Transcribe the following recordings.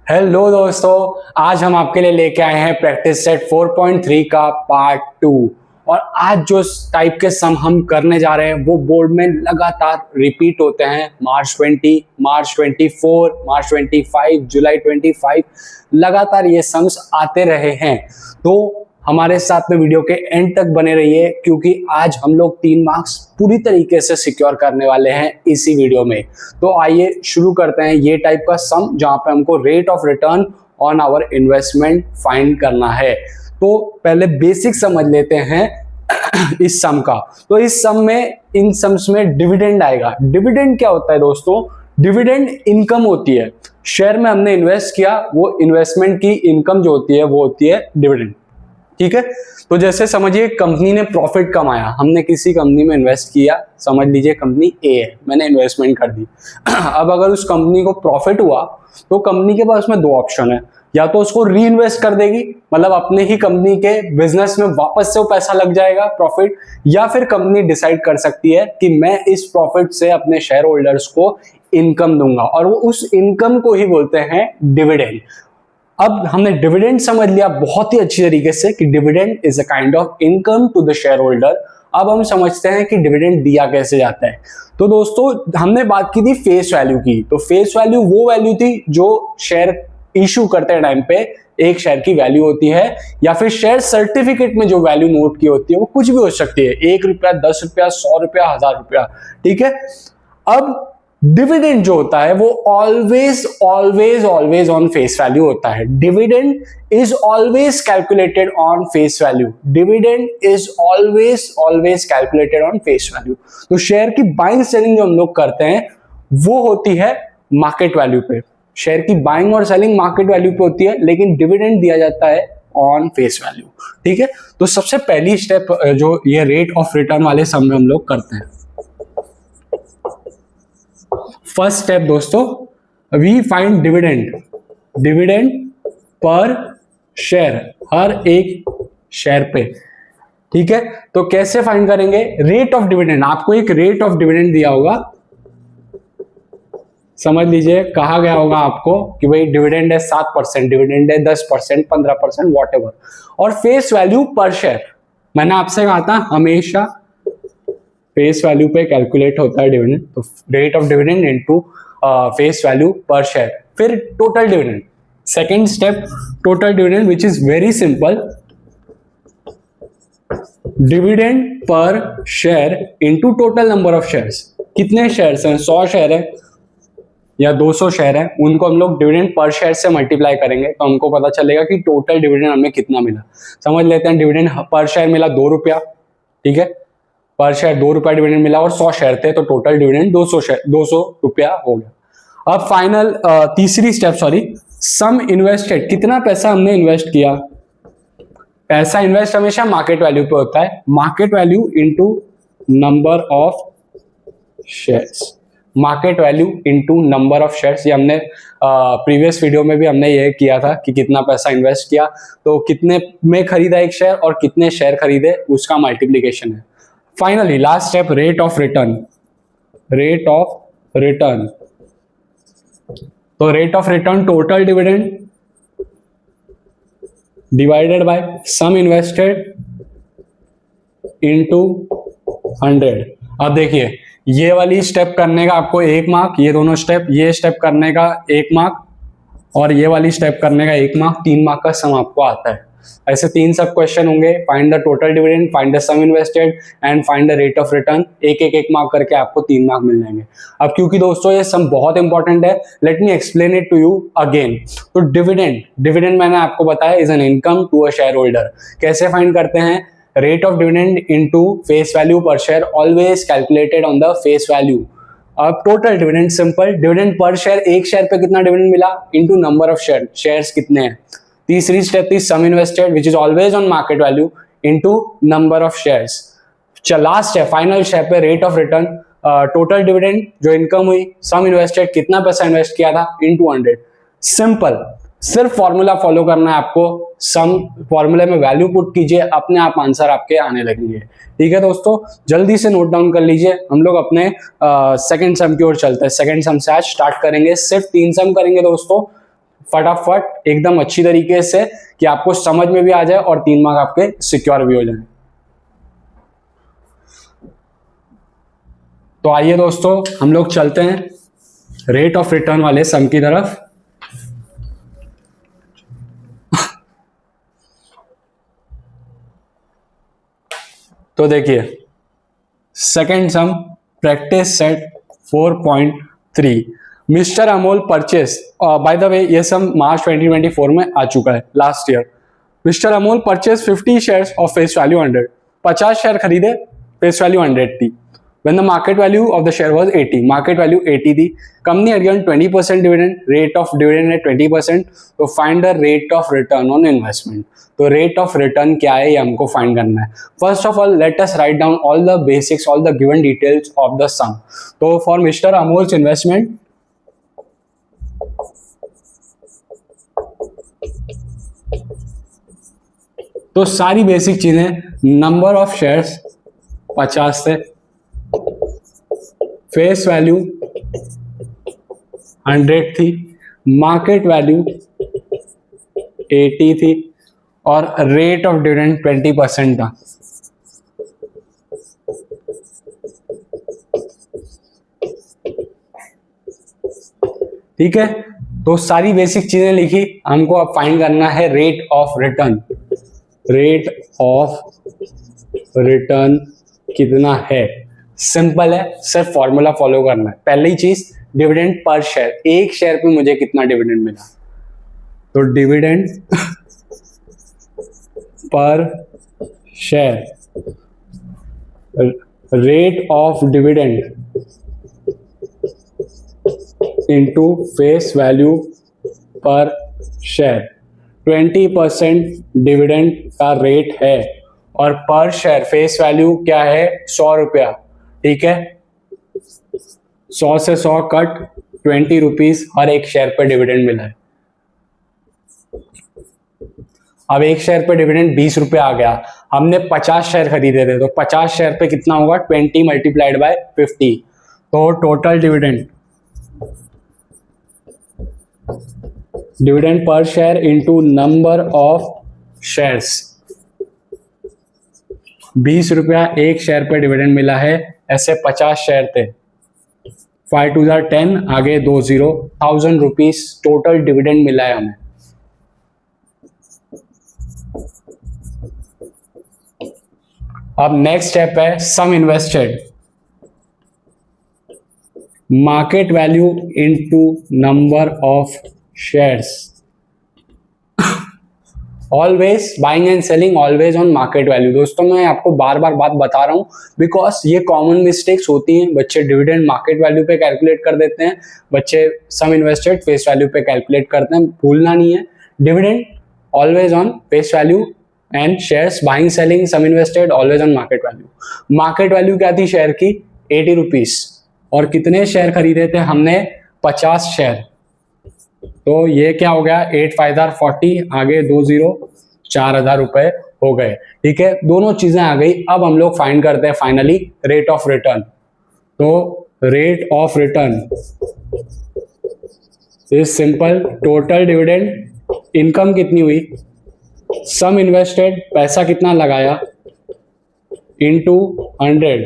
Hello दोस्तों, आज हम आपके लिए लेके आए हैं प्रैक्टिस सेट 4.3 का पार्ट 2। और आज जो टाइप के सम हम करने जा रहे हैं वो बोर्ड में लगातार रिपीट होते हैं। मार्च 20, मार्च 24, मार्च 25, जुलाई 25 लगातार ये सम्स आते रहे हैं। तो हमारे साथ में वीडियो के एंड तक बने रहिए, क्योंकि आज हम लोग 3 मार्क्स पूरी तरीके से सिक्योर करने वाले हैं इसी वीडियो में। तो आइए शुरू करते हैं ये टाइप का सम, जहां पे हमको rate of return on our investment find करना है। तो पहले बेसिक समझ लेते हैं इस सम का। तो इस सम में, इन सम्स में डिविडेंड आएगा। डिविडेंड क्या होता है दोस्तों? डिविडेंड इनकम होती है। शेयर में हमने इन्वेस्ट किया, वो इन्वेस्टमेंट की इनकम जो होती है वो होती है डिविडेंड। ठीक है, तो जैसे समझिए कंपनी ने प्रॉफिट कमाया, हमने किसी कंपनी में इन्वेस्ट किया, समझ लीजिए कंपनी ए है, मैंने इन्वेस्टमेंट कर दी। अब अगर उस कंपनी को प्रॉफिट हुआ तो कंपनी के पास में 2 ऑप्शन है। या तो उसको री इन्वेस्ट कर देगी, मतलब अपने ही कंपनी के बिजनेस में वापस से वो पैसा लग जाएगा प्रॉफिट, या फिर कंपनी डिसाइड कर सकती है कि मैं इस प्रॉफिट से अपने शेयर होल्डर्स को इनकम दूंगा, और वो उस इनकम को ही बोलते हैं डिविडेंड। अब हमने डिविडेंड समझ लिया बहुत ही अच्छी तरीके से कि dividend is a kind of income to the share holder. अब हम समझते हैं कि डिविडेंड दिया कैसे जाता है। तो दोस्तों, हमने बात की थी फेस वैल्यू की। तो फेस वैल्यू वो वैल्यू थी जो शेयर इशू करते टाइम पे एक शेयर की वैल्यू होती है, या फिर शेयर सर्टिफिकेट में जो वैल्यू नोट की होती है वो कुछ भी हो सकती है, 1 रुपया, 10 रुपया, 100 रुपया, 1000 रुपया। ठीक है, अब डिविडेंड जो होता है वो always always always on face value होता है। Dividend is always calculated on face value. Dividend is always always calculated on face value. तो शेयर की बाइंग सेलिंग जो हम लोग करते हैं वो होती है मार्केट वैल्यू पे। शेयर की बाइंग और सेलिंग मार्केट वैल्यू पे होती है, लेकिन डिविडेंड दिया जाता है ऑन फेस वैल्यू। ठीक है, तो सबसे पहली स्टेप जो ये रेट ऑफ रिटर्न वाले सम में हम लोग करते हैं। फर्स्ट स्टेप दोस्तों, we find dividend. Dividend per share, हर एक शेयर पे। ठीक है, तो कैसे फाइंड करेंगे? Rate of dividend. आपको एक रेट ऑफ डिविडेंड दिया होगा, समझ लीजिए कहा गया होगा आपको कि भाई डिविडेंड है 7%, डिविडेंड है 10%, 15%, वॉट। और फेस वैल्यू पर शेयर, मैंने आपसे कहा था हमेशा फेस वैल्यू पे कैलकुलेट होता है डिविडेंड। तो rate of dividend into face value per share, फिर total dividend. Second step, total dividend, which is very simple. Dividend per share into total number of shares. कितने शेयर्स हैं? 100 share है या 200 share है, उनको हम लोग डिविडेंड पर शेयर से मल्टीप्लाई करेंगे तो हमको पता चलेगा कि टोटल डिविडेंड हमें कितना मिला। समझ लेते हैं, डिविडेंड पर शेयर मिला 2 रुपया। ठीक है, पर शेयर 2 रुपया डिविडेंड मिला और 100 शेयर थे, तो टोटल डिविडेंड 200 रुपया हो गया। अब फाइनल तीसरी स्टेप, सम इन्वेस्टेड, कितना पैसा हमने इन्वेस्ट किया। पैसा इन्वेस्ट हमेशा मार्केट वैल्यू पे होता है। Market value into number of shares. Market value into number of shares, ये हमने प्रीवियस वीडियो में भी हमने ये किया था कि कितना पैसा इन्वेस्ट किया तो कितने में खरीदा एक शेयर और कितने शेयर खरीदे उसका मल्टीप्लीकेशन है। Finally last step, rate of return. Rate of return, तो rate of return total dividend divided by sum invested into 100। अब देखिए, ये वाली स्टेप करने का आपको 1 मार्क, ये दोनों स्टेप, ये स्टेप करने का 1 मार्क और ये वाली स्टेप करने का 1 मार्क, 3 मार्क का सम आपको आता है। ऐसे 3 सब क्वेश्चन होंगे। Find the total dividend, find the sum invested and find the rate of return. एक मार्क करके आपको 3 मार्क मिल जाएंगे। अब क्योंकि दोस्तों ये सम बहुत इंपॉर्टेंट है, let me explain it to you again. तो डिविडेंड मैंने आपको बताया is an income to a shareholder. कैसे फाइंड करते हैं? Rate of dividend into face value per share, always calculated on the face value. अब total dividend, simple, dividend per share, एक share पे कितना डिविडेंड मिला into number of share, shares कितने हैं। तीसरी स्टेप थी sum invested, which is always on market value into number of shares. Last step, final step पे rate of return, total dividend जो इनकम हुई, सम इन्वेस्टेड कितना पैसा इन्वेस्ट किया था इनटू 100। सिंपल, सिर्फ फॉर्मूला फॉलो करना है आपको। सम फॉर्मूले में वैल्यू पुट कीजिए, अपने आप आंसर आपके आने लगेंगे। ठीक है दोस्तों, जल्दी से नोट डाउन कर लीजिए। हम लोग अपने सेकंड सम की ओर चलते हैं। सेकंड सम से आज स्टार्ट करेंगे। सिर्फ 3 सम करेंगे दोस्तों। फटाफट एकदम अच्छी तरीके से कि आपको समझ में भी आ जाए और 3 मार्क आपके सिक्योर भी हो जाए। तो आइए दोस्तों हम लोग चलते हैं रेट ऑफ रिटर्न वाले सम की तरफ। तो देखिए second sum practice set 4.3 mister Amol purchase, by the way ये सम मार्च 2024 में आ चुका है last year. Mister Amol purchase 50 shares of face value 100, 50 share खरीदे, फेस वैल्यू 100 थी। When the market value of the share was 80, market value 80 थी। Company had given 20% dividend, rate of dividend है 20%, तो find the rate of return on investment। तो rate of return क्या है ये हमको find करना है। First of all, let us write down all the basics, all the given details of the sum। तो for Mr. Amol's investment, तो सारी बेसिक चीजें, नंबर ऑफ शेयर्स 50 थे, फेस वैल्यू 100 थी, मार्केट वैल्यू 80 थी और रेट ऑफ डिविडेंड 20% था। ठीक है, तो सारी बेसिक चीजें लिखी, हमको अब फाइंड करना है rate of return. Rate of return कितना है? सिंपल है, सिर्फ फॉर्मूला फॉलो करना है। पहली चीज डिविडेंड पर शेयर, एक शेयर पे मुझे कितना डिविडेंड मिला, तो dividend per share, rate of dividend into face value per share. 20% dividend का रेट है और पर शेयर फेस वैल्यू क्या है, 100 रुपया। ठीक है, 100 से 100 कट 20 रुपीज हर एक शेयर पर डिविडेंड मिला है। अब एक शेयर पे डिविडेंड 20 रुपए आ गया, हमने 50 शेयर खरीदे थे, तो 50 शेयर पे कितना होगा, 20 मल्टीप्लाइड बाय 50, तो total dividend per share into number of shares, 20 रुपया एक शेयर पे डिविडेंड मिला है, ऐसे 50 शेयर थे, 5 2 10, आगे 2 0, 1000 रुपीज टोटल डिविडेंड मिला है हमें। अब नेक्स्ट स्टेप है sum invested, market value into number of shares. Always buying and selling always on market value. दोस्तों मैं आपको बार बार बात बता रहा हूं बिकॉज ये कॉमन मिस्टेक्स होती हैं, बच्चे डिविडेंड मार्केट वैल्यू पे कैलकुलेट कर देते हैं, बच्चे सम इन्वेस्टेड फेस वैल्यू पे कैलकुलेट करते हैं। भूलना नहीं है, dividend always on face value and shares buying selling sum invested always on market value. Market value क्या थी शेयर की, 80 रुपीज, और कितने शेयर खरीदे थे हमने, 50 शेयर, तो ये क्या हो गया, 8 5 40, आगे 2 0, 4000 रुपए हो गए। ठीक है, दोनों चीजें आ गई। अब हम लोग फाइंड करते हैं फाइनली रेट ऑफ रिटर्न। तो rate of return is simple, total dividend, income कितनी हुई, सम इन्वेस्टेड पैसा कितना लगाया, इनटू 100,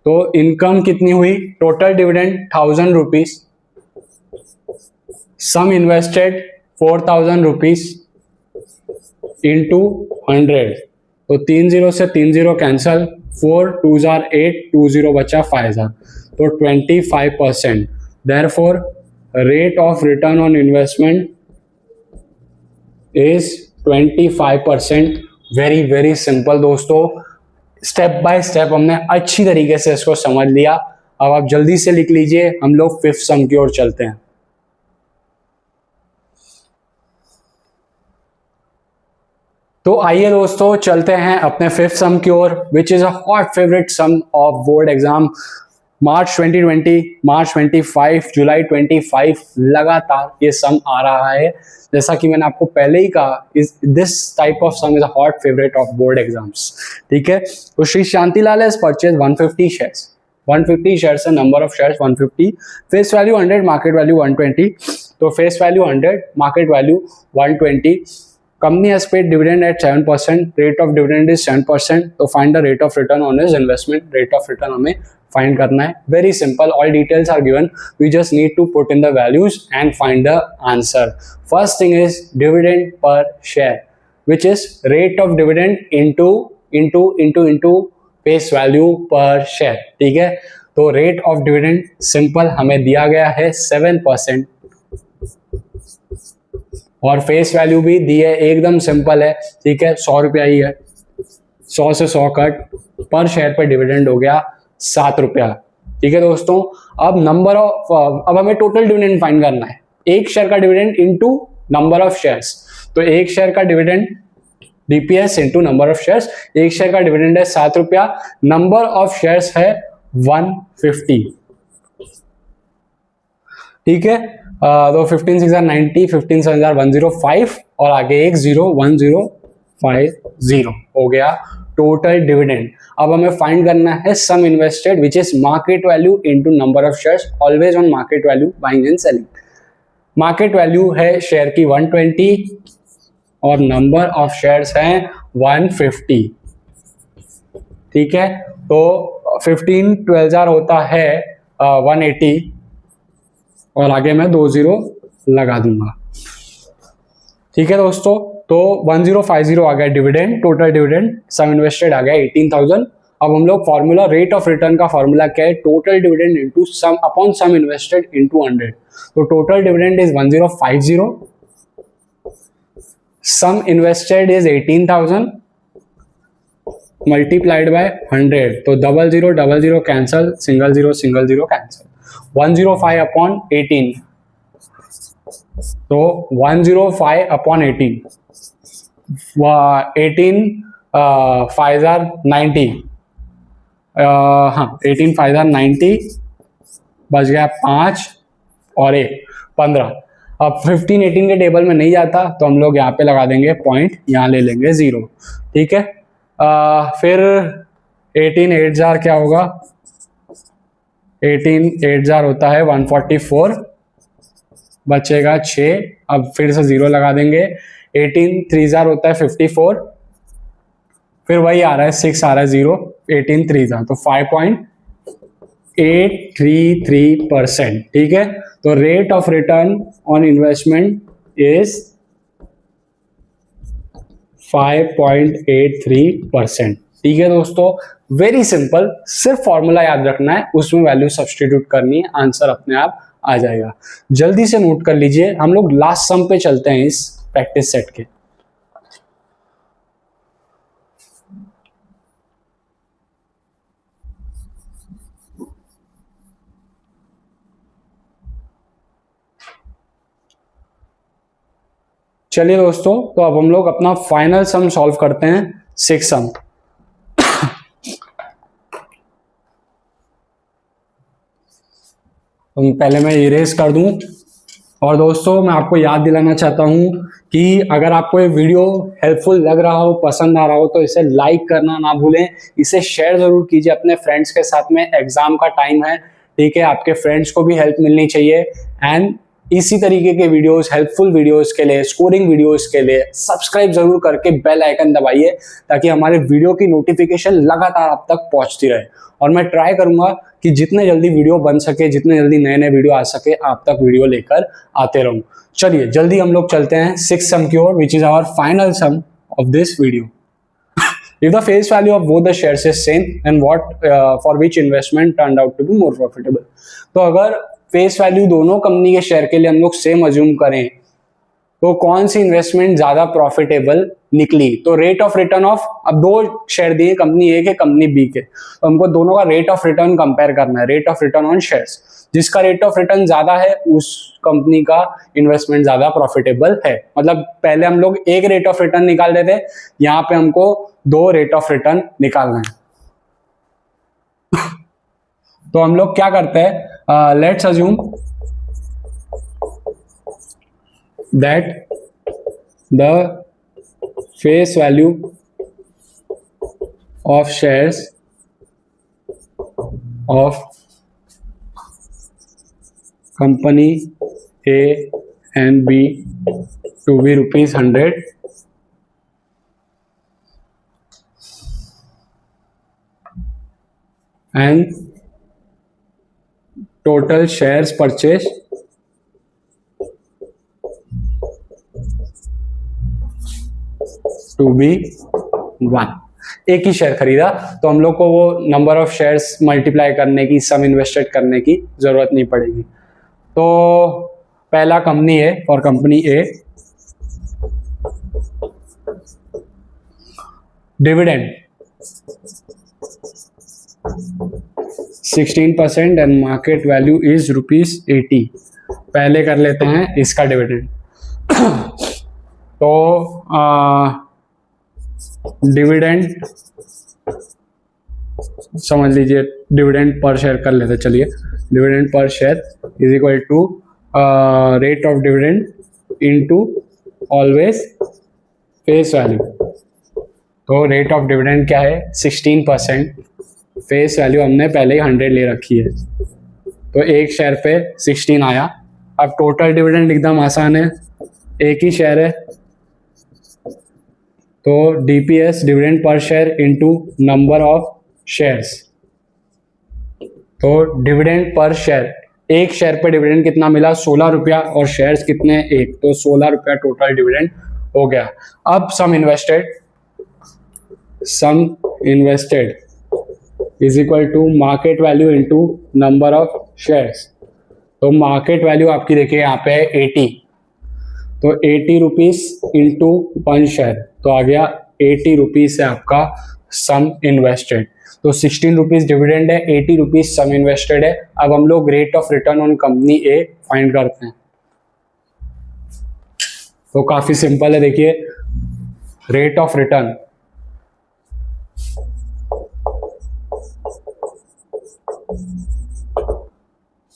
तो इनकम कितनी हुई, टोटल डिविडेंड 1000 रुपीज, सम इन्वेस्टेड 4000 रुपीज इंटू 100, तो 3 0 से 3 0 कैंसल, 4 2 8, 2 0 बचा 5000, तो 25%। Therefore rate of return on investment is 25%। Very very simple दोस्तों, स्टेप बाय स्टेप हमने अच्छी तरीके से इसको समझ लिया। अब आप जल्दी से लिख लीजिए, हम लोग फिफ्थ सम की ओर चलते हैं। तो आइए दोस्तों चलते हैं अपने फिफ्थ सम की ओर, which is a hot favourite sum of board exam. March 2020, March 25, जुलाई 25 लगातार ये सम आ रहा है। जैसा कि मैंने आपको पहले ही कहा, this type of sum is a hot favourite of board exams. ठीक है, तो Shri Shantilal has purchase 150 shares. 150 shares है, number of shares 150, face value 100, market value 120, तो face value 100, market value 120. Company has paid dividend at 7%, rate of dividend is 7%, तो find the rate of return on his investment. Rate of return हमें find करना है. Very simple, all details are given. We just need to put in the values and find the answer. First thing is dividend per share, which is rate of dividend into face value per share. ठीक है, तो rate of dividend simple हमें दिया गया है 7%, और face value भी दी है, एकदम सिंपल है. ठीक है, 100 रुपया ही है, 100 से 100 कट, पर शेयर पर डिविडेंड हो गया 7 रुपया. ठीक है दोस्तों, अब नंबर ऑफ, अब हमें टोटल डिविडेंड फाइंड करना है. एक शेयर का dividend into number of shares, तो एक शेयर का dividend DPS into number of shares. एक शेयर का डिविडेंड है 7 रुपया, नंबर ऑफ शेयर्स है 150. ठीक है, तो 15 6 90, 15 7 105 और आगे एक 0, 1050 हो गया टोटल डिविडेंड. अब हमें फाइंड करना है sum invested which is market value into number of shares, always on market value buying and selling. Market value है शेयर की 120 और नंबर ऑफ शेयर्स हैं 150. ठीक है, तो 15 12 होता है 180 और आगे मैं 20 लगा दूंगा. ठीक है दोस्तों, तो 1050 आ गया dividend, total dividend. Sum invested आ गया 18,000. अब हम लोग फॉर्मूला, रेट ऑफ रिटर्न का फॉर्मूला क्या है, total dividend into sum upon sum invested into 100. तो total dividend is 1050, sum invested is 18,000 multiplied by 100. तो 00 cancel, single zero cancel. 105 upon 18, तो 105 अपॉन 18, 18 5 90, हाँ 18 5 90, बच गया 5 और 1 15. अब 15 18 के टेबल में नहीं जाता तो हम लोग यहाँ पे लगा देंगे पॉइंट, यहाँ ले लेंगे 0. ठीक है, फिर 18 8 क्या होगा, 18 8 होता है 144, बचेगा 6. अब फिर से 0 लगा देंगे. 18 3 होता है 54, फिर वही आ रहा है 6 आ रहा है 0. 18 3 तो 5.833%. ठीक है, तो rate of return on investment is 5.83%. ठीक है दोस्तों, वेरी सिंपल, सिर्फ फॉर्मूला याद रखना है, उसमें वैल्यू सब्स्टिट्यूट करनी है, आंसर अपने आप आ जाएगा. जल्दी से नोट कर लीजिए, हम लोग लास्ट सम पे चलते हैं इस प्रैक्टिस सेट के. चलिए दोस्तों, तो अब हम लोग अपना फाइनल सम सॉल्व करते हैं, 6 सम. पहले मैं इरेज कर दूं. और दोस्तों, मैं आपको याद दिलाना चाहता हूं कि अगर आपको ये वीडियो हेल्पफुल लग रहा हो, पसंद आ रहा हो, तो इसे लाइक करना ना भूलें. इसे शेयर जरूर कीजिए अपने फ्रेंड्स के साथ में, एग्जाम का टाइम है. ठीक है, आपके फ्रेंड्स को भी हेल्प मिलनी चाहिए. एंड इसी तरीके के वीडियोस, हेल्पफुल वीडियोस के लिए, स्कोरिंग वीडियोस के लिए सब्सक्राइब जरूर करके बेल आइकन दबाइए, ताकि हमारे वीडियो की नोटिफिकेशन लगातार आप तक पहुंचती रहे. और मैं ट्राई करूंगा कि जितने जल्दी वीडियो बन सके, जितने जल्दी नए नए वीडियो आ सके, आप तक वीडियो लेकर आते रहूं. चलिए जल्दी हम लोग चलते हैं 6 सम की ओर, which is our final sum of this video. If the face value of both the shares is same, then what for which investment turned out to be more profitable? तो अगर फेस वैल्यू दोनों company के share के लिए हम लोग same assume करें, तो कौन सी इन्वेस्टमेंट ज्यादा प्रॉफिटेबल निकली. तो रेट ऑफ रिटर्न ऑफ, अब 2 शेयर दिए, कंपनी ए के कंपनी बी के, तो हमको दोनों का रेट ऑफ रिटर्न कंपेयर करना है, rate of return on shares. जिसका रेट ऑफ रिटर्न ज्यादा है उस कंपनी का इन्वेस्टमेंट ज्यादा प्रॉफिटेबल है. मतलब पहले हम लोग एक रेट ऑफ रिटर्न निकाल रहे थे, यहाँ पे हमको 2 रेट ऑफ रिटर्न निकालना है. तो हम लोग क्या करते हैं, let's assume that the face value of shares of company A and B to be rupees 100 and total shares purchased to be 1। एक ही शेयर खरीदा तो हम लोग को वो नंबर ऑफ शेयर्स मल्टीप्लाई करने की, सम इन्वेस्टेड करने की जरूरत नहीं पड़ेगी। तो पहला कंपनी है for company A, dividend 16% and market value is ₹80। पहले कर लेते हैं इसका डिविडेंड। तो डिविडेंड समझ लीजिए, डिविडेंड पर शेयर कर लेते, चलिए dividend per share is equal to rate of dividend into always face value. तो रेट ऑफ डिविडेंड क्या है 16%, फेस वैल्यू हमने पहले ही 100 ले रखी है, तो एक शेयर पे 16 आया। अब टोटल डिविडेंड एकदम आसान है, एक ही शेयर है तो DPS dividend per share into number of shares. तो डिविडेंड पर शेयर, एक शेयर पे डिविडेंड कितना मिला 16 रुपया और शेयर्स कितने एक, तो 16 रुपया टोटल डिविडेंड हो गया। अब sum invested is equal to market value into number of shares. तो मार्केट वैल्यू आपकी देखिए यहाँ पे है 80, तो 80 रुपीज इंटू 1 शेयर, तो आ गया 80 रुपीज है आपका सम इन्वेस्टेड। तो 16 रुपीज डिविडेंड है, 80 रुपीज सम इन्वेस्टेड है। अब हम लोग rate of return on company A find करते हैं। तो काफी सिंपल है, देखिए rate of return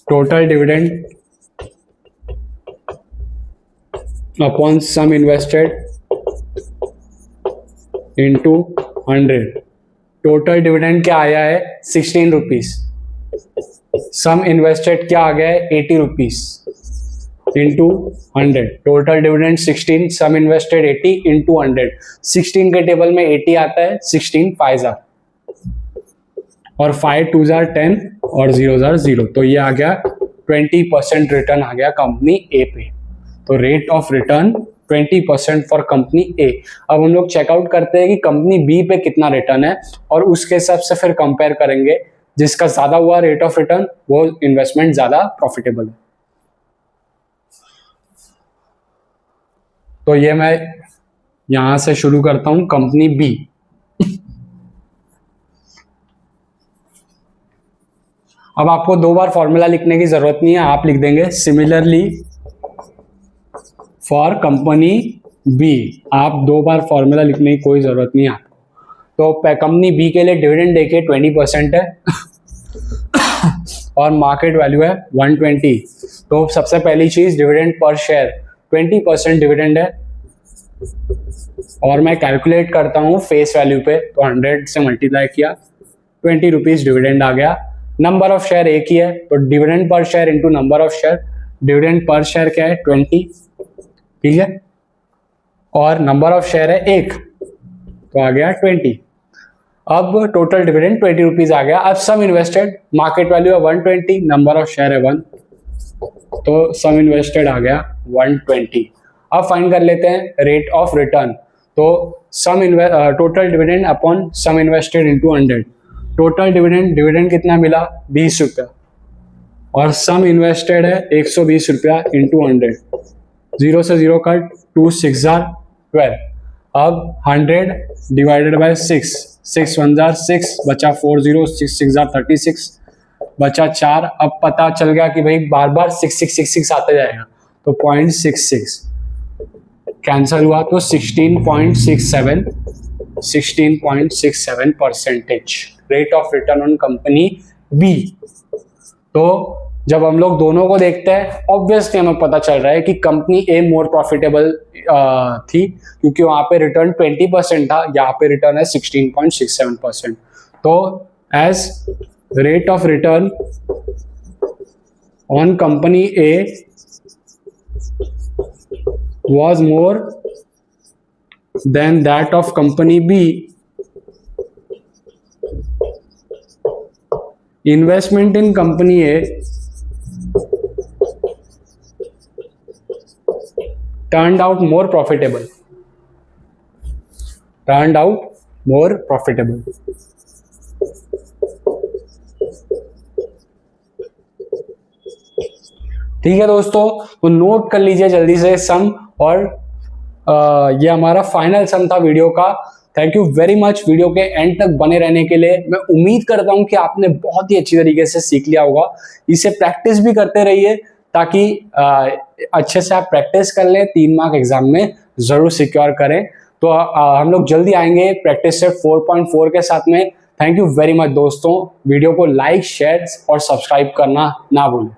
total dividend upon sum invested into 100। Total dividend क्या आया है 16 रुपीज, सम इन्वेस्टेड क्या आ गया है 80 रुपीज इंटू 100। टोटल डिविडेंड 16, सम इन्वेस्टेड 80 इंटू 100। 16 के टेबल में 80 आता है, 16 5 जार और 5 2 जार 10 और 0 जार 0, तो ये आ गया 20% रिटर्न आ गया कंपनी ए पे। तो rate of return 20% for company A. अब हम लोग चेकआउट करते हैं कि कंपनी बी पे कितना रिटर्न है और उसके हिसाब से फिर कंपेयर करेंगे, जिसका ज्यादा हुआ रेट ऑफ रिटर्न वो इन्वेस्टमेंट ज्यादा प्रॉफिटेबल है। तो ये मैं यहां से शुरू करता हूं, कंपनी बी। अब आपको 2 बार फॉर्मूला लिखने की जरूरत नहीं है, आप लिख देंगे सिमिलरली फॉर कंपनी बी। आप 2 बार फॉर्मूला लिखने की कोई जरूरत नहीं है आपको। तो कंपनी बी के लिए डिविडेंड देखिए 20% है और मार्केट वैल्यू है 120। तो सबसे पहली चीज डिविडेंड पर शेयर 20% डिविडेंड है और मैं कैलकुलेट करता हूं फेस वैल्यू पे, तो 100 से मल्टीप्लाई किया 20 रुपीज डिविडेंड आ गया। नंबर ऑफ शेयर एक ही है, तो dividend per share into number of share. Dividend per share क्या है 20, ठीक है, और नंबर ऑफ शेयर है 1, तो आ गया 20। अब टोटल डिविडेंड 20 रुपीज आ गया। अब सम इन्वेस्टेड, मार्केट वैल्यू है 120, नंबर ऑफ शेयर है 1, तो सम इन्वेस्टेड आ गया 120। अब फाइंड कर लेते हैं रेट ऑफ रिटर्न। तो total dividend upon sum invested into 100। Total dividend कितना मिला 20 रुपया और सम इन्वेस्टेड है 120 रुपया इंटू 100। 0 से 0 कट, 2 6 जार 12। अब 100 डिवाइडेड बाय 6, 6 1 जार 6, बचा 4 0, 6 6 जार 36, बचा 4। अब पता चल गया कि भाई बार बार 6666 आते जाएगा, तो 0.66 कैंसिल हुआ, तो 16.67% rate of return on company B. तो जब हम लोग दोनों को देखते हैं ऑब्वियसली हमें पता चल रहा है कि कंपनी ए मोर प्रॉफिटेबल थी, क्योंकि वहां पे रिटर्न 20% था, यहाँ पे रिटर्न है 16.67%। तो as rate of return on company A was more than that of company B, investment in company A turned out more profitable. ठीक है दोस्तों, तो नोट कर लीजिए जल्दी से सम, और ये हमारा फाइनल सम था वीडियो का। Thank you very much video के एंड तक बने रहने के लिए। मैं उम्मीद करता हूं कि आपने बहुत ही अच्छी तरीके से सीख लिया होगा। इसे प्रैक्टिस भी करते रहिए ताकि अच्छे से आप प्रैक्टिस कर लें, 3 मार्क एग्जाम में जरूर सिक्योर करें। तो हम लोग जल्दी आएंगे प्रैक्टिस सेट 4.4 के साथ में। थैंक यू वेरी मच दोस्तों। वीडियो को लाइक, शेयर और सब्सक्राइब करना ना भूलें।